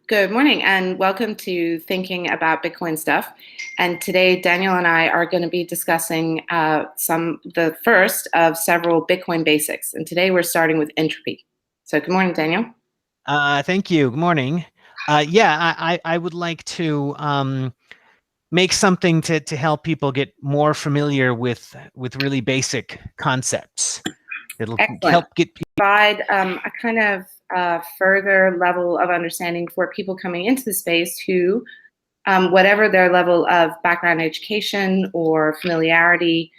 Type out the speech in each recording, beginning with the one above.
Good morning and welcome to Thinking About Bitcoin Stuff. And today, Daniel and I are going to be discussing the first of several Bitcoin basics. And today we're starting with entropy. So good morning, Daniel. Thank you. Good morning. I would like to make something to help people get more familiar with really basic concepts. It'll Excellent. help get people. Provide a kind of further level of understanding for people coming into the space who, whatever their level of background education or familiarity,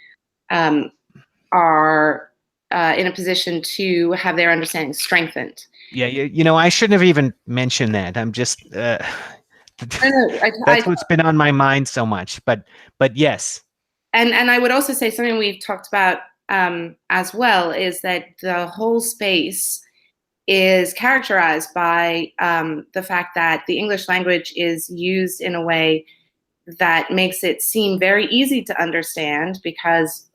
are in a position to have their understanding strengthened. Yeah, I shouldn't have even mentioned that. I'm just that's what's been on my mind so much. But yes. And I would also say something we've talked about as well is that the whole space is characterized by the fact that the English language is used in a way that makes it seem very easy to understand because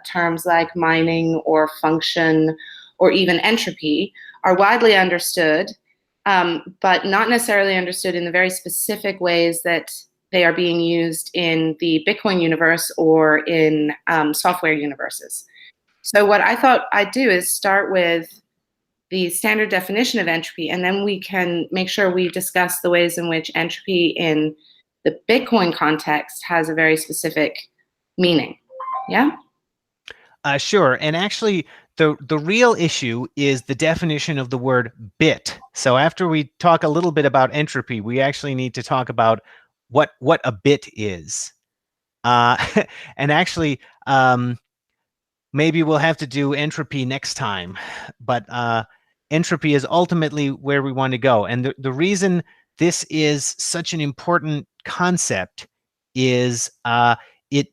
terms like mining or function or even entropy are widely understood, but not necessarily understood in the very specific ways that they are being used in the Bitcoin universe or in software universes. So what I thought I'd do is start with the standard definition of entropy, and then we can make sure we discuss the ways in which entropy in the Bitcoin context has a very specific meaning. Yeah? Sure. And actually, the real issue is the definition of the word bit. So after we talk a little bit about entropy, we actually need to talk about what a bit is. And actually, maybe we'll have to do entropy next time. But entropy is ultimately where we want to go. And the reason this is such an important concept is it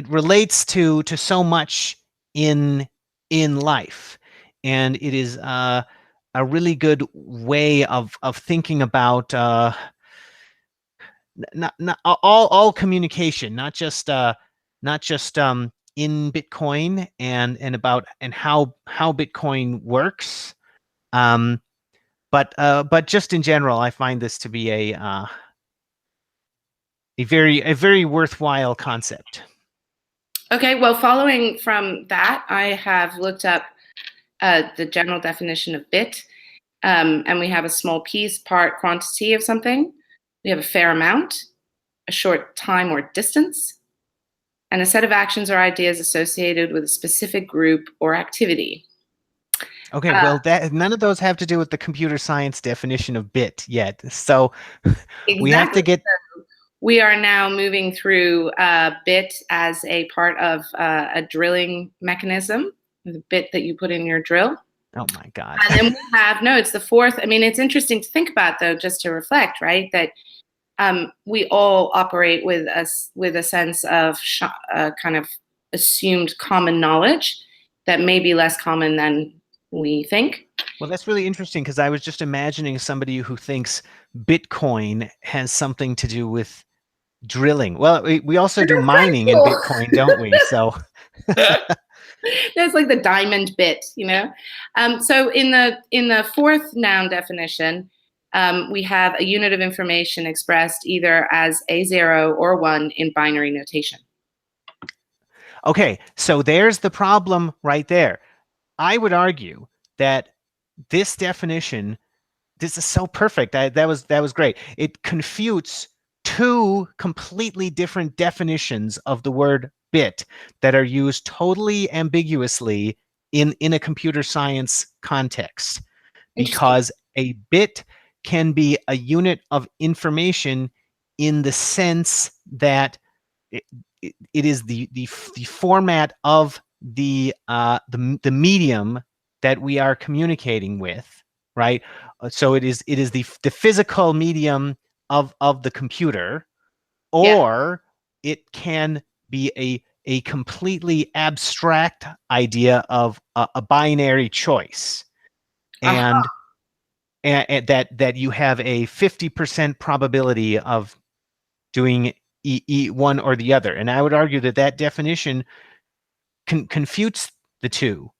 relates to so much in life, and it is a really good way of thinking about not all communication, not just in Bitcoin and about how Bitcoin works, but just in general, I find this to be a very worthwhile concept. Okay, well, following from that, I have looked up the general definition of bit, and we have a small piece, part, quantity of something. We have a fair amount, a short time or distance, and a set of actions or ideas associated with a specific group or activity. Okay, well, none of those have to do with the computer science definition of bit yet. So we have to get. We are now moving through bit as a part of a drilling mechanism, the bit that you put in your drill. Oh my God. And then we have, no, it's the fourth. I mean, it's interesting to think about, though, just to reflect, right, that we all operate with a sense of kind of assumed common knowledge that may be less common than we think. Well, that's really interesting because I was just imagining somebody who thinks Bitcoin has something to do with drilling. Well, we also do mining in Bitcoin, don't we? So there's like the diamond bit, you know. So in the fourth noun definition, we have a unit of information expressed either as a 0 or 1 in binary notation. Okay, so there's the problem right there. I would argue that this definition, this is so perfect. That was great. It confutes two completely different definitions of the word bit that are used totally ambiguously in a computer science context, because a bit can be a unit of information in the sense that it is the format of the medium that we are communicating with, right? So it is the physical medium of the computer, or it can be a completely abstract idea of a binary choice, and that you have a 50% probability of doing one or the other. And I would argue that definition confutes the two,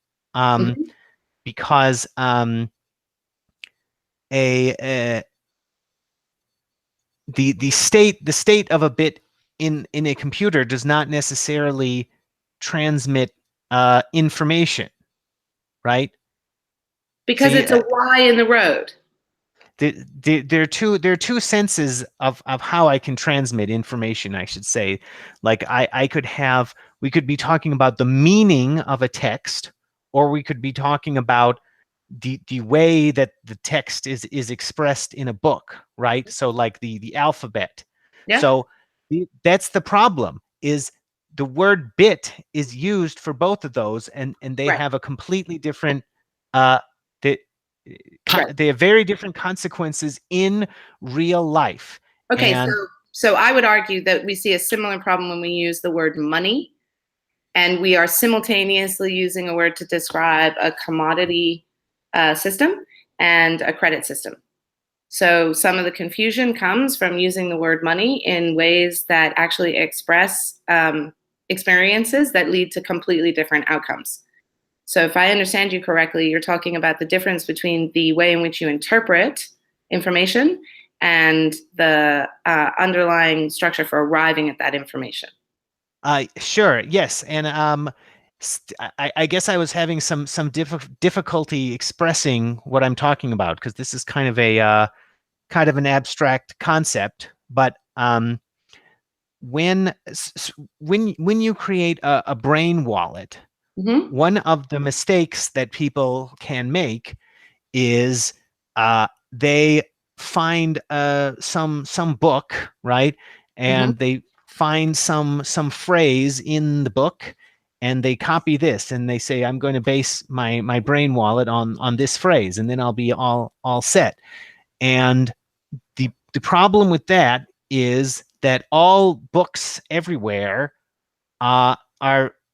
because a the state of a bit in a computer does not necessarily transmit information, right? Because See, it's a Y in the road. there are two senses of how I can transmit information, I should say. Like I could have, we could be talking about the meaning of a text, or we could be talking about the way that the text is expressed in a book, right? So like the alphabet. Yeah. So that's the problem, is the word bit is used for both of those, and they Right. have a completely different uh they, Right. they have very different consequences in real life. Okay. And So I would argue that we see a similar problem when we use the word money, and we are simultaneously using a word to describe a commodity system and a credit system. So some of the confusion comes from using the word money in ways that actually express experiences that lead to completely different outcomes. So if I understand you correctly, you're talking about the difference between the way in which you interpret information and the underlying structure for arriving at that information. sure, yes. And I guess I was having some difficulty expressing what I'm talking about, because this is kind of a kind of an abstract concept. But when you create a brain wallet, Mm-hmm. one of the mistakes that people can make is they find some book, right? Mm-hmm. And they find some phrase in the book, and they copy this, and they say, I'm going to base my brain wallet on this phrase, and then I'll be all set. And the problem with that is that all books everywhere are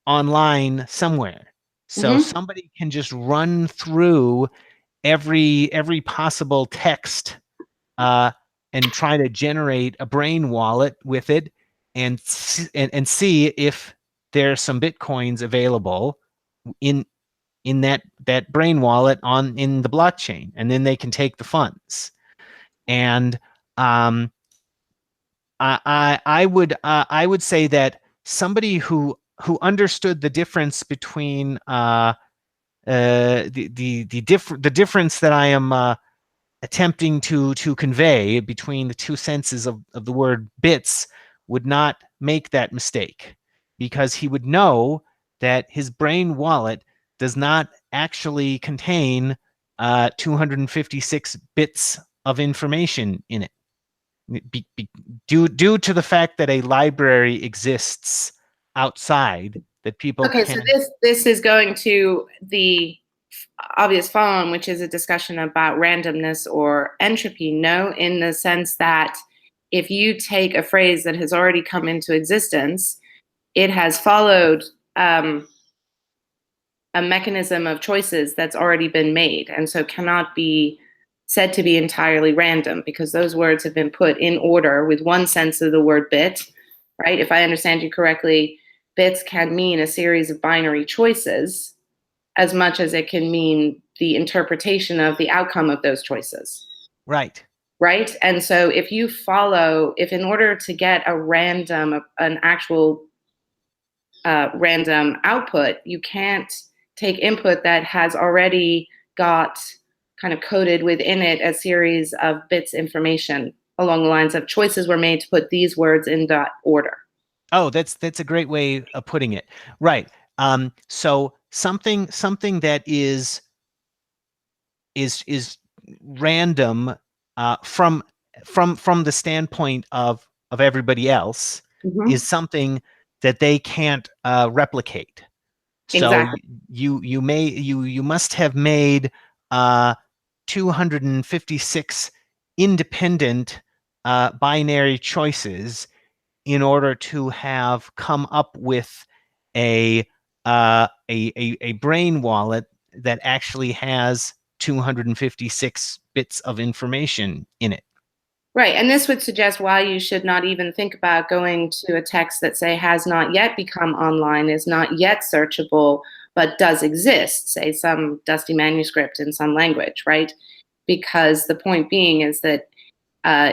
online somewhere. So Mm-hmm. somebody can just run through every possible text uh, and try to generate a brain wallet with it, and see if there's some bitcoins available in that brain wallet on in the blockchain, and then they can take the funds. And um, I would say that somebody who understood the difference between the difference that I am attempting to convey between the two senses of the word bits would not make that mistake, because he would know that his brain wallet does not actually contain 256 bits of information in it, due to the fact that a library exists outside that people Okay, so can. this is going to the obvious follow-on, which is a discussion about randomness or entropy. No, in the sense that if you take a phrase that has already come into existence, it has followed a mechanism of choices that's already been made, and so cannot be said to be entirely random, because those words have been put in order with one sense of the word bit, right? If I understand you correctly, bits can mean a series of binary choices as much as it can mean the interpretation of the outcome of those choices. Right. Right. And so if you follow, if in order to get an actual random output, you can't take input that has already got kind of coded within it a series of bits information along the lines of choices were made to put these words in that order. Oh, that's a great way of putting it. Right. So something that is random from the standpoint of everybody else Mm-hmm. is something that they can't replicate. So Exactly. you must have made uh, 256 independent binary choices in order to have come up with a a brain wallet that actually has 256 bits of information in it. Right. And this would suggest why you should not even think about going to a text that, say, has not yet become online, is not yet searchable, but does exist, say, some dusty manuscript in some language, right? because the point being is that uh,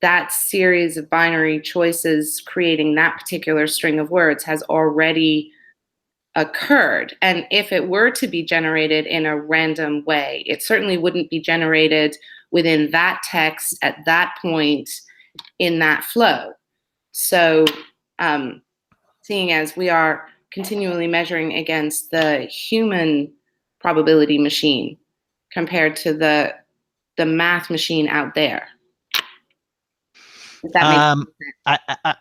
that series of binary choices creating that particular string of words has already occurred. And if it were to be generated in a random way, it certainly wouldn't be generated within that text at that point in that flow. So, seeing as we are continually measuring against the human probability machine compared to the math machine out there. If that makes Um,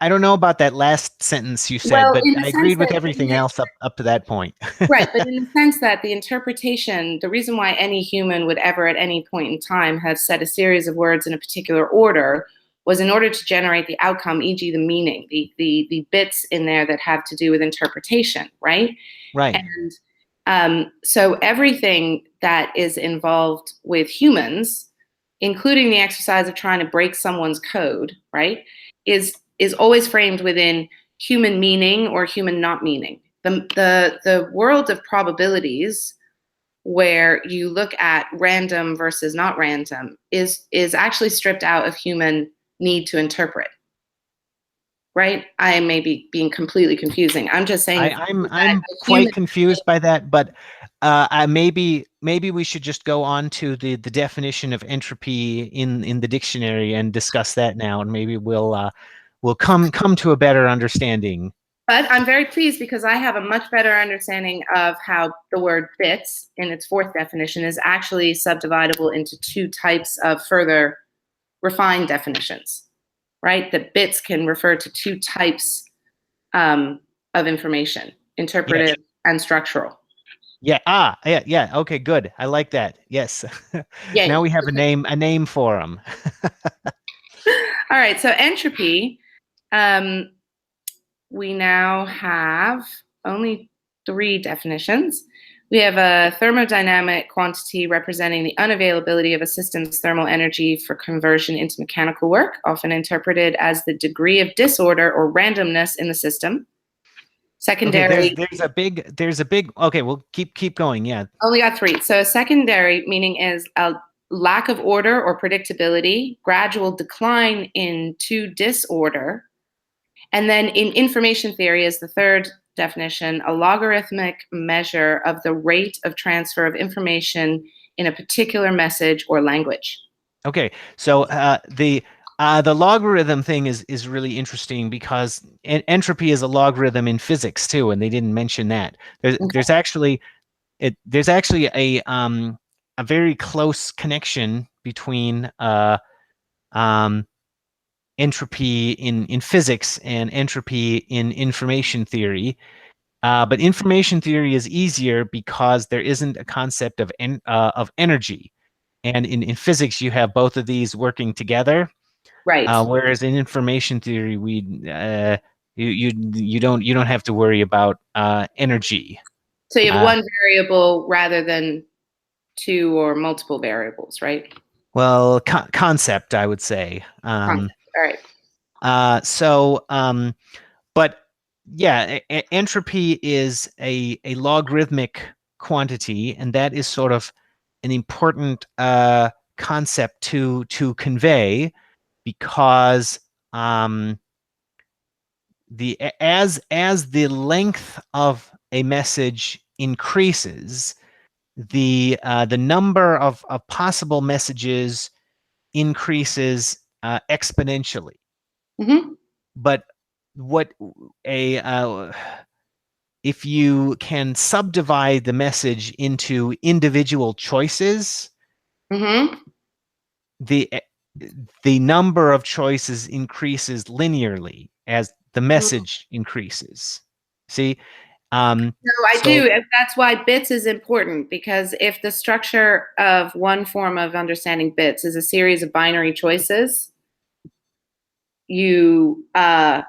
I don't know about that last sentence you said, well, but in the I sense agreed with that everything else up to that point. right, but in the sense that the interpretation, the reason why any human would ever at any point in time have said a series of words in a particular order was in order to generate the outcome, e.g., the meaning, the bits in there that have to do with interpretation, right? Right. And so everything that is involved with humans, including the exercise of trying to break someone's code, right, is always framed within human meaning or human not meaning. The world of probabilities, where you look at random versus not random, is actually stripped out of human need to interpret. Right? I may be being completely confusing. I'm just saying that I'm a quite human. confused by that, but maybe we should just go on to the definition of entropy in the dictionary and discuss that now, and maybe we'll come to a better understanding. But I'm very pleased because I have a much better understanding of how the word bits in its fourth definition is actually subdividable into two types of further refined definitions, right? That bits can refer to two types of information, Yes. interpretive and structural. Yeah. Yeah. Okay. Good. I like that. Yes. Now Yay. we have a name for them. All right. So entropy, um, we now have only three definitions. We have a thermodynamic quantity representing the unavailability of a system's thermal energy for conversion into mechanical work, often interpreted as the degree of disorder or randomness in the system. Okay. Secondary, There's a big. Okay. We'll keep going. Yeah. only got three. So a secondary meaning is a lack of order or predictability, gradual decline into disorder. And then in information theory is the third definition, a logarithmic measure of the rate of transfer of information in a particular message or language. Okay, so the logarithm thing is really interesting because entropy is a logarithm in physics too, and they didn't mention that. There's actually a very close connection between um, entropy in physics and entropy in information theory. But information theory is easier because there isn't a concept of energy. And in physics, you have both of these working together. Right. Whereas in information theory, you don't have to worry about energy. So you have Uh, one variable rather than two or multiple variables, right? well, concept, I would say. Concept. All right. So, but yeah, entropy is a logarithmic quantity, and that is sort of an important concept to convey because as the length of a message increases, the number of possible messages increases exponentially. Mm-hmm. But what a if you can subdivide the message into individual choices, Mm-hmm. the the number of choices increases linearly as the message increases. See, No, I so do. That's why bits is important because if the structure of one form of understanding bits is a series of binary choices, you have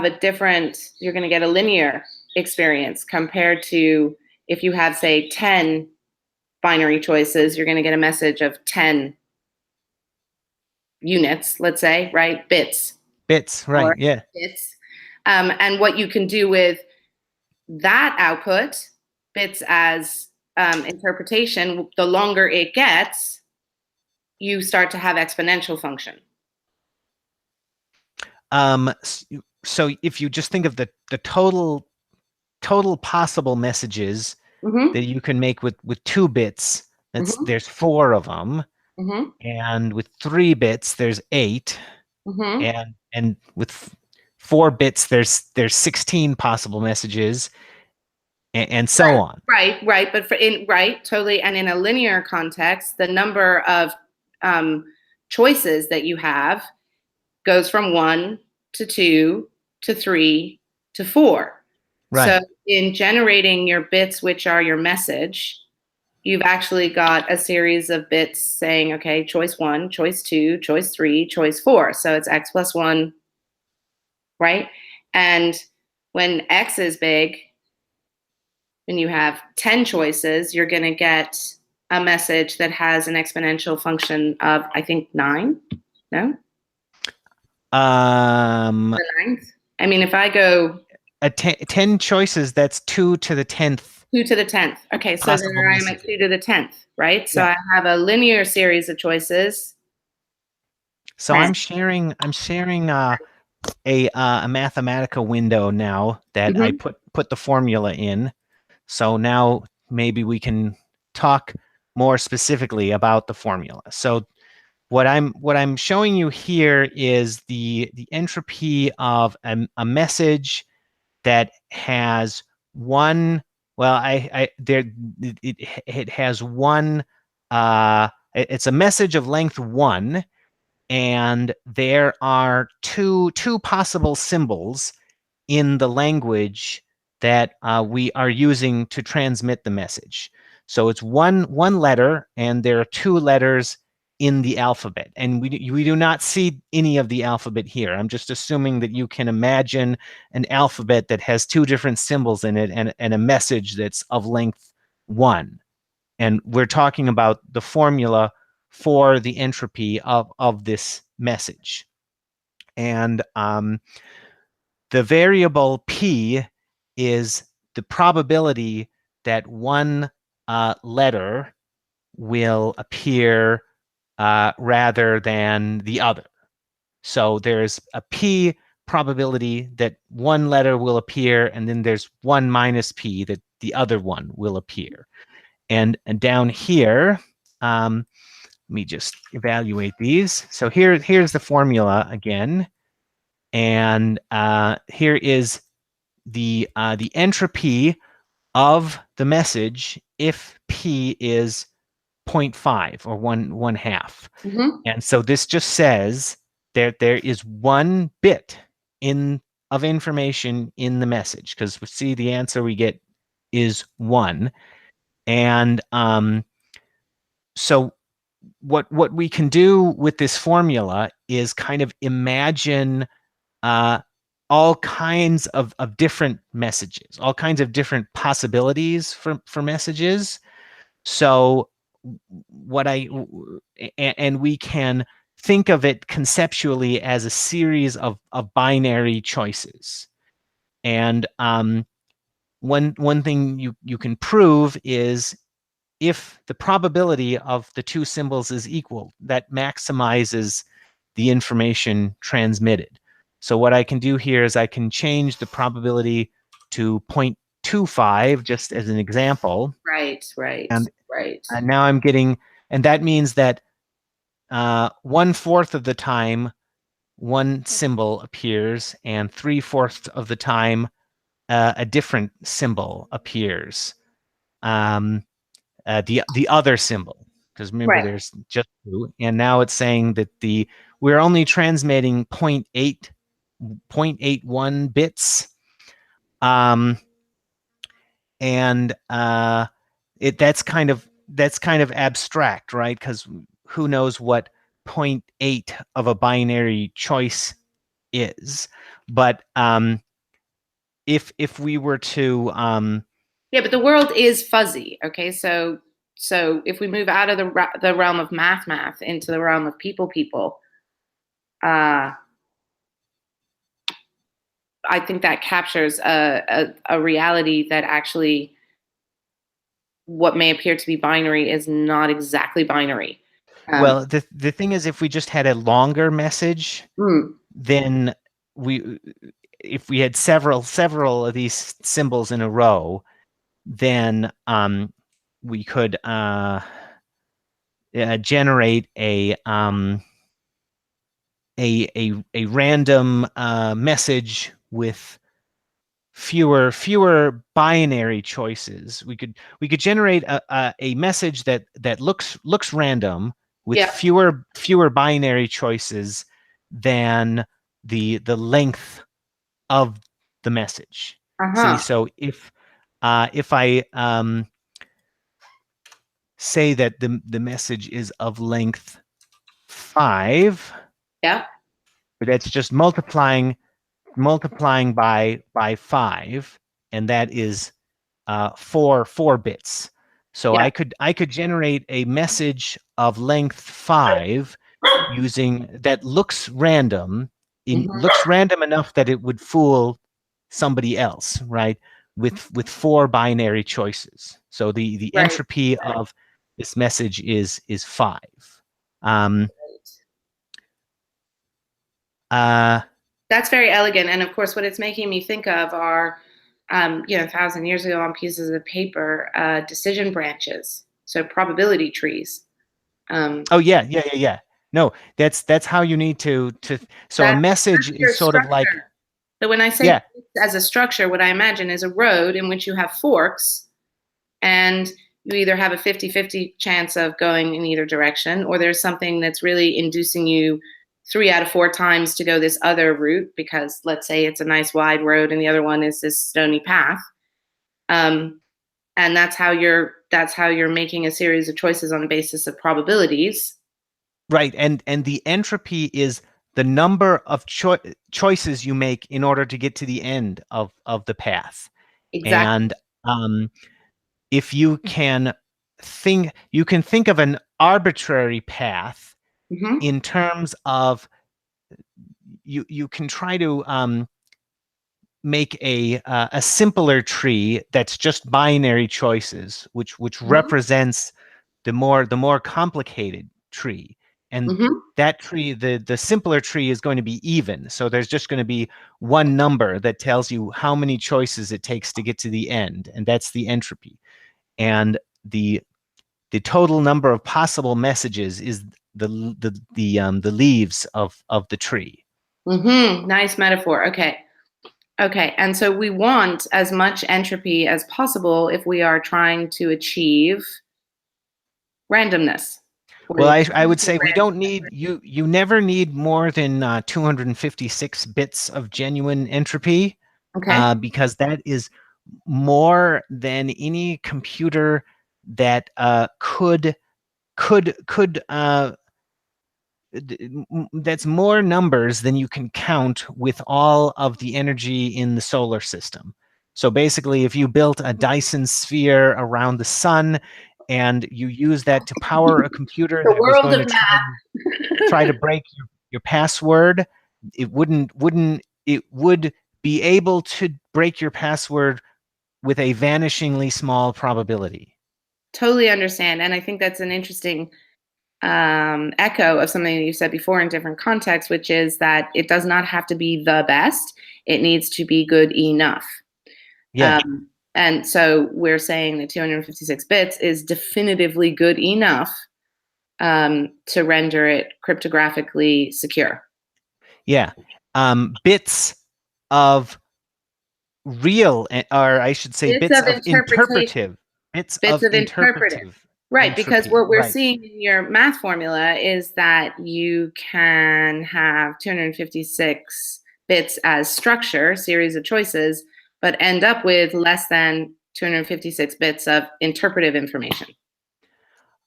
a different, you're going to get a linear experience compared to if you have, say, 10 binary choices, you're going to get a message of 10 units, let's say, right? bits, right? Or Yeah. bits. And what you can do with that output, bits as interpretation, the longer it gets, you start to have exponential function. So if you just think of the total possible messages Mm-hmm. that you can make with 2 bits, Mm-hmm. there's 4 of them, Mm-hmm. and with 3 bits there's 8, Mm-hmm. and with 4 bits there's 16 possible messages, and so Right. on. Right. But totally. And in a linear context, the number of um, choices that you have goes from 1 to 2 to 3 to 4. So Right. in generating your bits, which are your message, you've actually got a series of bits saying, okay, choice 1, choice 2, choice 3, choice 4. So it's X plus 1, right? And when X is big, and you have 10 choices, you're going to get a message that has an exponential function of, I think, 9. No? Um, The ninth? I mean, if I go 10 choices, that's 2 to the 10th 2 to the 10th. Okay, so then possible I'm at messages. 2 to the 10th, right? So Yeah. I have a linear series of choices. So 10. I'm sharing a Mathematica window now that I Mm-hmm. put the formula in. So now maybe we can talk more specifically about the formula. So what I'm showing you here is the entropy of a message that has one. Well, I there it has one. It's a message of length 1, and there are two possible symbols in the language that we are using to transmit the message. So it's one letter, and there are 2 letters in the alphabet, and we do not see any of the alphabet here. I'm just assuming that you can imagine an alphabet that has 2 different symbols in it, and a message that's of length 1. And we're talking about the formula for the entropy of this message. And the variable p is the probability that one letter will appear rather than the other. So there's a p probability that one letter will appear, and then there's 1 minus p that the other one will appear. And down here, let me just evaluate these. So here's the formula again, and here is the entropy of the message if p is 0.5 or one half. Mm-hmm. And so this just says that there is 1 bit in of information in the message, because we see the answer we get is 1. And so what we can do with this formula is kind of imagine uh, all kinds of different messages, all kinds of different possibilities for messages. So what I and we can think of it conceptually as a series of binary choices. And one thing you can prove is if the probability of the 2 symbols is equal, that maximizes the information transmitted. So what I can do here is I can change the probability to 0.25 just as an example. Right, right, And right. now I'm getting, and that means that 1/4 of the time one symbol appears, and 3/4 of the time a different symbol appears. The other symbol, because remember Right. there's just 2, and now it's saying that we're only transmitting 0.81 bits, and that's kind of abstract, right? Because who knows what 0.8 of a binary choice is. But if we were to Yeah, but the world is fuzzy. Okay, so if we move out of the realm of math into the realm of people, uh, I think that captures a reality that actually what may appear to be binary is not exactly binary. Well, the thing is, if we just had a longer message, Mm, then we if we had several of these symbols in a row, then we could generate a random message with fewer binary choices. We could generate a message that looks random with yeah. fewer binary choices than the length of the message. See, Uh-huh. so if I say that the message is of length 5, Yeah. but that's just multiplying by 5, and that is 4 bits. So Yeah. I could generate a message of length 5 using that Hmm. looks random enough that it would fool somebody else, right? With 4 binary choices. So the Right. entropy of this message is 5. Um, uh, That's very elegant. And of course, what it's making me think of are, 1,000 years ago on pieces of paper, decision branches. So probability trees. Um, oh yeah. No, that's how you need to. So a that's message is your sort of like, structure. So when I say yeah, as a structure, what I imagine is a road in which you have forks and you either have a 50-50 chance of going in either direction, or there's something that's really inducing you 3 out of 4 times to go this other route because let's say it's a nice wide road and the other one is this stony path. Um, and that's how you're making a series of choices on the basis of probabilities. right. And the entropy is the number of choices you make in order to get to the end of the path. Exactly. And if you can think of an arbitrary path Hmm. in terms of you can try to make a simpler tree that's just binary choices, which Hmm. represents the more complicated tree. And Hmm. that tree, the simpler tree is going to be even. So there's just going to be one number that tells you how many choices it takes to get to the end, and that's the entropy. And the total number of possible messages is the leaves of the tree. Hmm. Nice metaphor. Okay. Okay, and so we want as much entropy as possible if we are trying to achieve randomness or Well, the I would appearance of say we don't randomness. need you never need more than 256 bits of genuine entropy, Okay. because that is more than any computer that could that's more numbers than you can count with all of the energy in the solar system. So basically, if you built a Dyson sphere around the sun and you use that to power a computer The that was world going of to try to math. break your password, it would be able to break your password with a vanishingly small probability. Totally understand, and I think that's an interesting echo of something that you said before in different contexts, which is that it does not have to be the best; it needs to be good enough. Yeah. And so we're saying that 256 bits is definitively good enough to render it cryptographically secure. Yeah. Bits of real, or I should say Bits bits of of interpretation, bits bits of of interpretive. interpretive Right, because entropy. what we're Right. seeing in your math formula is that you can have 256 bits as structure, series of choices, but end up with less than 256 bits of interpretive information.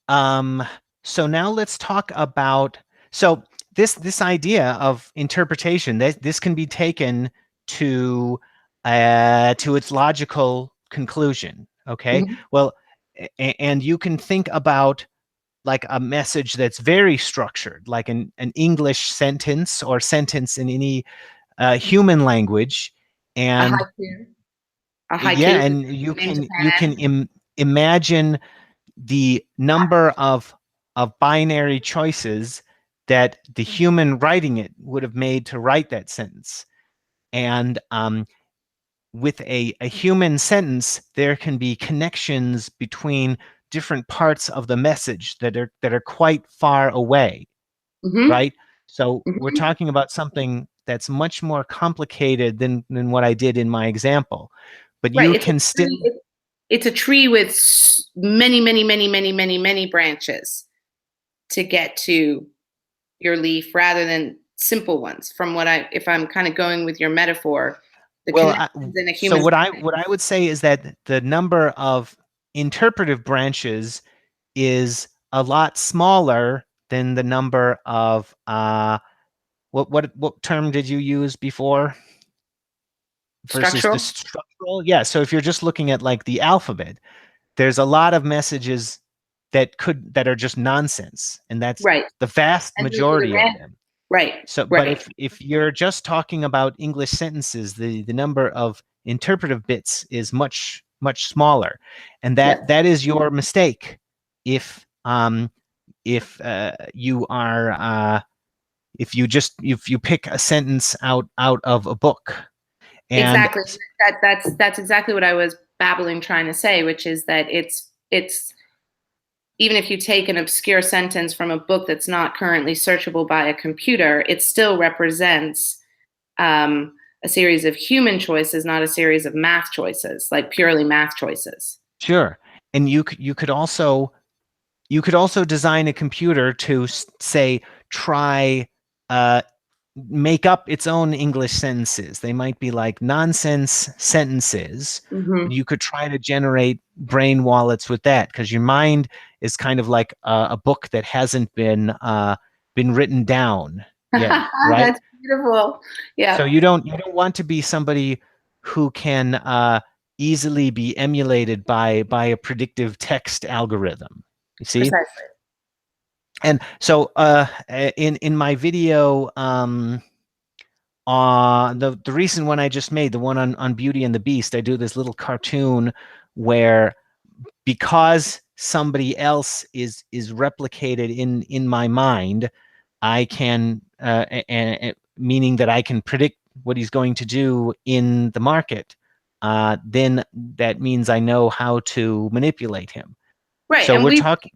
Um, so now let's talk about, so this idea of interpretation, that this can be taken to its logical conclusion. Okay. Mhm. Well, and you can think about like a message that's very structured, like an English sentence or sentence in any human language. A And haiku. A yeah, haiku and in you Japan. can imagine the number of of binary choices that the human writing it would have made to write that sentence. And with a human sentence, there can be connections between different parts of the message that are quite far away, Hmm. right? So we're Hmm. talking about something that's much more complicated than what I did in my example. But Right. you can still, It's a tree with many, many, many, many, many, many branches to get to your leaf rather than simple ones. From what if I'm kind of going with your metaphor, the well, connections in a so human. what I would say is that the number of interpretive branches is a lot smaller than the number of what term did you use before versus the Structural. structural? Yeah, so if you're just looking at like the alphabet, there's a lot of messages that are just nonsense, and that's Right. the vast And then for the majority of rest, them. right, So, but right. if you're just talking about English sentences, the number of interpretive bits is much smaller, and Yes. that is your mistake. If you are if you pick a sentence out of a book, and Exactly. That's exactly what I was babbling trying to say, which is that it's even if you take an obscure sentence from a book that's not currently searchable by a computer, it still represents a series of human choices, not a series of math choices, like purely math choices. sure, and you could also design a computer to say try uh, make up its own English sentences. They might be like nonsense sentences, but Hmm. you could try to generate brain wallets with that because your mind is kind of like a book that hasn't been written down yet, right? That's beautiful. So Yeah, you don't want to be somebody who can easily be emulated by a predictive text algorithm. You see? precisely. And so in my video, the recent one I just made, the one on Beauty and the Beast, I do this little cartoon where because somebody else is replicated in my mind, I can meaning that I can predict what he's going to do in the market. Then that means I know how to manipulate him. Right. So And we're talking.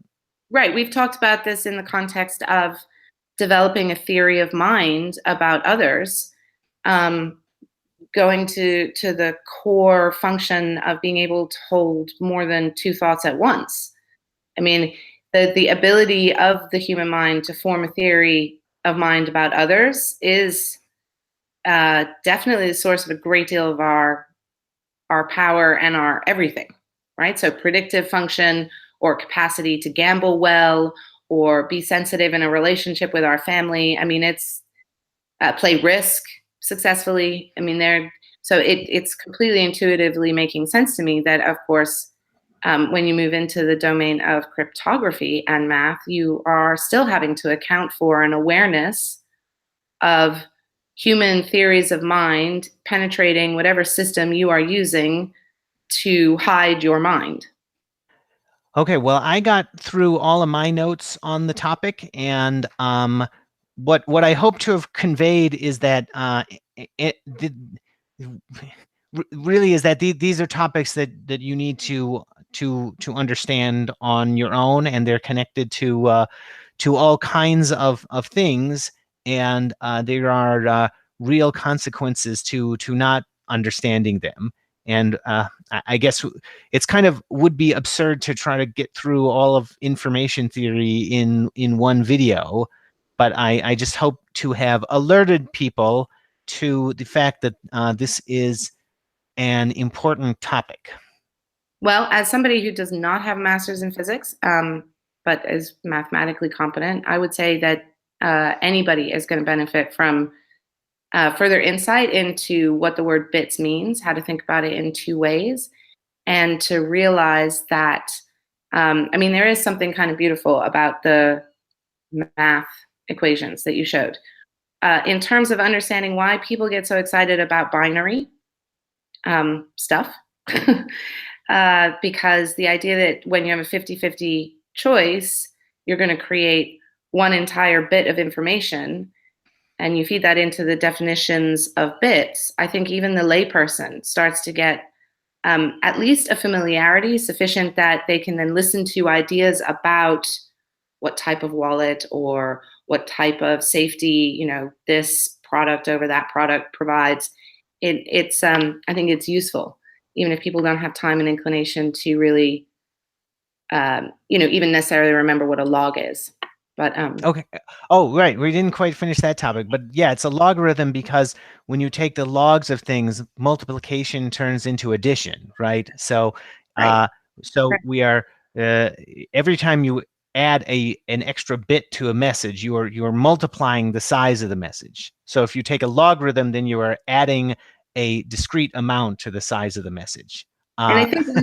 we've talked about this in the context of developing a theory of mind about others, um, going to the core function of being able to hold more than two thoughts at once. I mean, the ability of the human mind to form a theory of mind about others is definitely the source of a great deal of our power and our everything, right? So predictive function or capacity to gamble well or be sensitive in a relationship with our family. I mean, it's play risk successfully. I mean, it's completely intuitively making sense to me that, of course, when you move into the domain of cryptography and math, you are still having to account for an awareness of human theories of mind penetrating whatever system you are using to hide your mind. Okay, well, I got through all of my notes on the topic, and what I hope to have conveyed is that really is that these are topics that you need to understand on your own, and they're connected to all kinds of things, and there are real consequences to not understanding them. And I guess it's kind of would be absurd to try to get through all of information theory in one video, but I just hope to have alerted people to the fact that this is an important topic. Well, as somebody who does not have a master's in physics, but is mathematically competent, I would say that anybody is going to benefit from further insight into what the word bits means, how to think about it in two ways, and to realize that, I mean, there is something kind of beautiful about the math equations that you showed. In terms of understanding why people get so excited about binary stuff, because the idea that when you have a 50-50 choice, you're going to create one entire bit of information and you feed that into the definitions of bits, I think even the layperson starts to get at least a familiarity sufficient that they can then listen to ideas about what type of wallet or what type of safety, this product over that product provides. I think it's useful, even if people don't have time and inclination to really, even necessarily remember what a log is. But Okay. Oh, right. We didn't quite finish that topic, but yeah, it's a logarithm because when you take the logs of things, multiplication turns into addition, right? So, right, uh, so right. we are uh, every time you add an extra bit to a message, you are multiplying the size of the message. So if you take a logarithm, then you are adding a discrete amount to the size of the message. And Uh,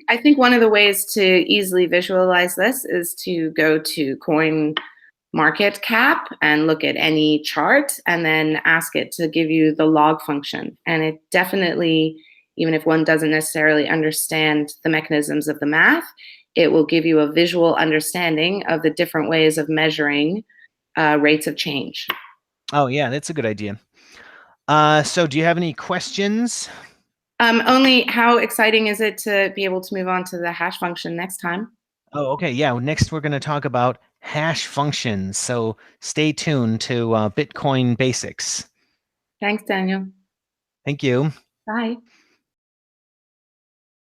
I think one of the ways to easily visualize this is to go to coin market cap and look at any chart and then ask it to give you the log function. And it definitely, even if one doesn't necessarily understand the mechanisms of the math, it will give you a visual understanding of the different ways of measuring rates of change. oh yeah, that's a good idea. So do you have any questions? Only how exciting is it to be able to move on to the hash function next time? Oh, okay. Yeah. Next, we're going to talk about hash functions. So stay tuned to Bitcoin Basics. Thanks, Daniel. Thank you. Bye.